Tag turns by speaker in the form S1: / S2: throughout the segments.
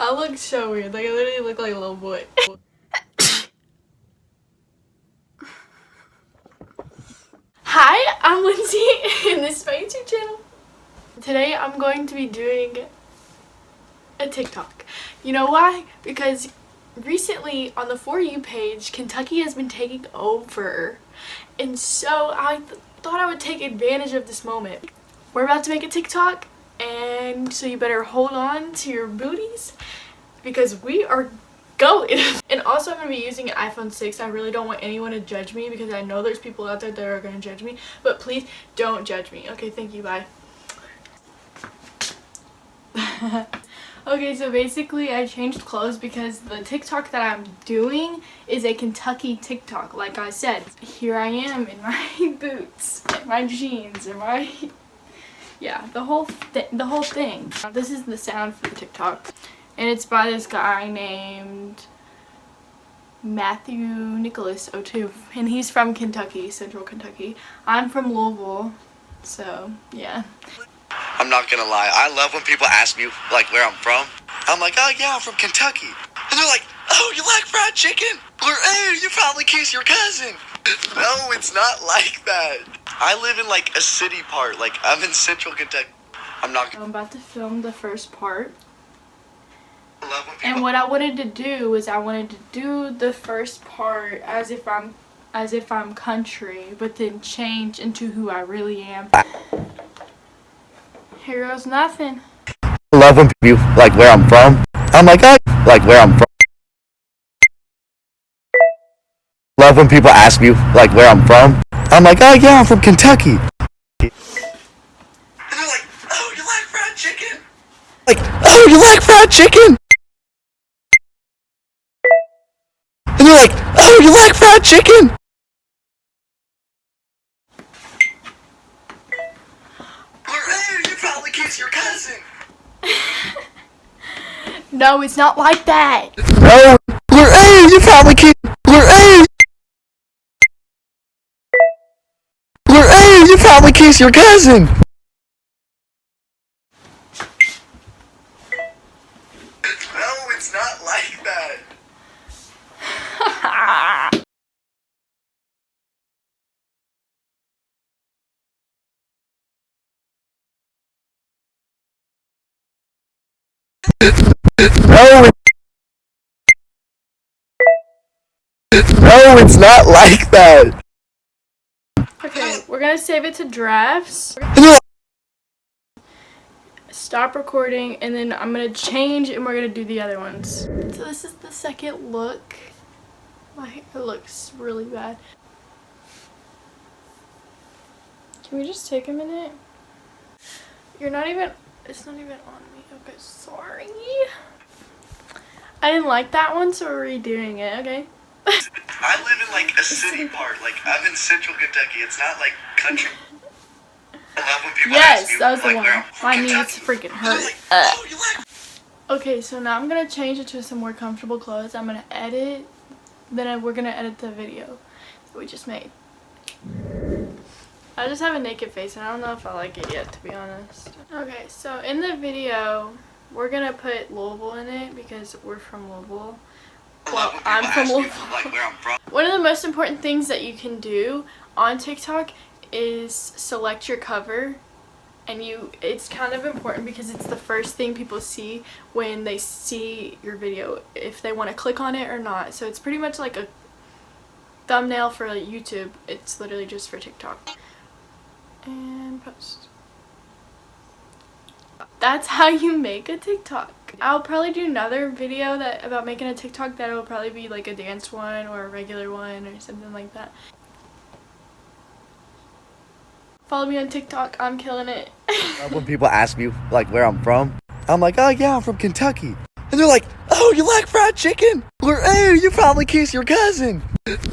S1: I look so weird. Like I literally look like a little boy. Hi, I'm Lindsay and this is my YouTube channel. Today I'm going to be doing a TikTok. You know why? Because recently on the For You page, Kentucky has been taking over. And so I thought I would take advantage of this moment. We're about to make a TikTok, and so you better hold on to your booties because we are going. And also I'm going to be using an iPhone 6. I really don't want anyone to judge me because I know there's people out there that are going to judge me. But please don't judge me. Okay, thank you. Bye. Okay, so basically I changed clothes because the TikTok that I'm doing is a Kentucky TikTok. Like I said, here I am in my boots, and my jeans, and my... yeah, the whole thing. This is the sound for the TikTok. And it's by this guy named Matthew Nicholas 02. And he's from Kentucky, Central Kentucky. I'm from Louisville, so yeah.
S2: I'm not gonna lie, I love when people ask me like where I'm from. I'm like, oh yeah, I'm from Kentucky. And they're like, oh, you like fried chicken? Or oh, you probably kiss your cousin. No, it's not like that. I live in like a city part, like I'm in Central Kentucky. I'm
S1: about to film the first part.
S2: I love when people...
S1: And what I wanted to do is I wanted to do the first part as if I'm country, but then change into who I really am. Here goes nothing.
S2: I love when people like where I'm from. I'm like, oh, like where I'm from. Love when people ask me like where I'm from. I'm like, oh yeah, I'm from Kentucky. And they're like, oh, you like fried chicken? Like, oh, you like fried chicken? And they're like, oh, you like fried chicken? Or oh, you probably kiss your cousin.
S1: No, it's not like that.
S2: No, or oh, you probably kiss. Or oh. Or oh, you probably kiss your cousin. No, it's not like that. No, it's not like that.
S1: Okay, we're gonna save it to drafts. Stop recording, and then I'm gonna change, and we're gonna do the other ones. So this is the second look. My hair looks really bad. Can we just take a minute? It's not even on me. Okay, sorry. I didn't like that one, so we're redoing it, okay?
S2: I live in like a city part, like I'm in Central Kentucky. It's not like country. I love when people ask me,
S1: that was the
S2: like,
S1: one. My
S2: Kentucky.
S1: knees freaking hurt.
S2: Like, oh, you like...
S1: Okay, so now I'm gonna change it to some more comfortable clothes. I'm gonna edit, then we're gonna edit the video that we just made. I just have a naked face and I don't know if I like it yet, to be honest. Okay, so in the video, we're gonna put Louisville in it because we're from Louisville. Well, I'm from Louisville.
S2: Like where I'm from.
S1: One of the most important things that you can do on TikTok is select your cover. And it's kind of important because it's the first thing people see when they see your video, if they want to click on it or not. So it's pretty much like a thumbnail for YouTube. It's literally just for TikTok. And post. That's how you make a TikTok. I'll probably do another video about making a TikTok that will probably be like a dance one or a regular one or something like that. Follow me on TikTok. I'm killing it.
S2: When people ask me like where I'm from, I'm like, oh yeah, I'm from Kentucky. And they're like, oh, you like fried chicken? Or oh, you probably kiss your cousin.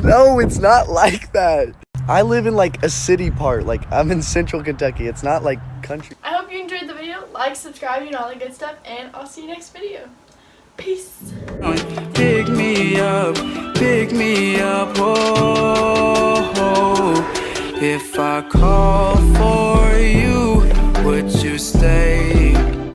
S2: No, it's not like that. I live in like a city part, like I'm in Central Kentucky. It's not like country.
S1: I hope you enjoyed the video. Like, subscribe, and all that good stuff. And I'll see you next video. Peace.
S3: Pick me up, oh. If I call for you, would you stay?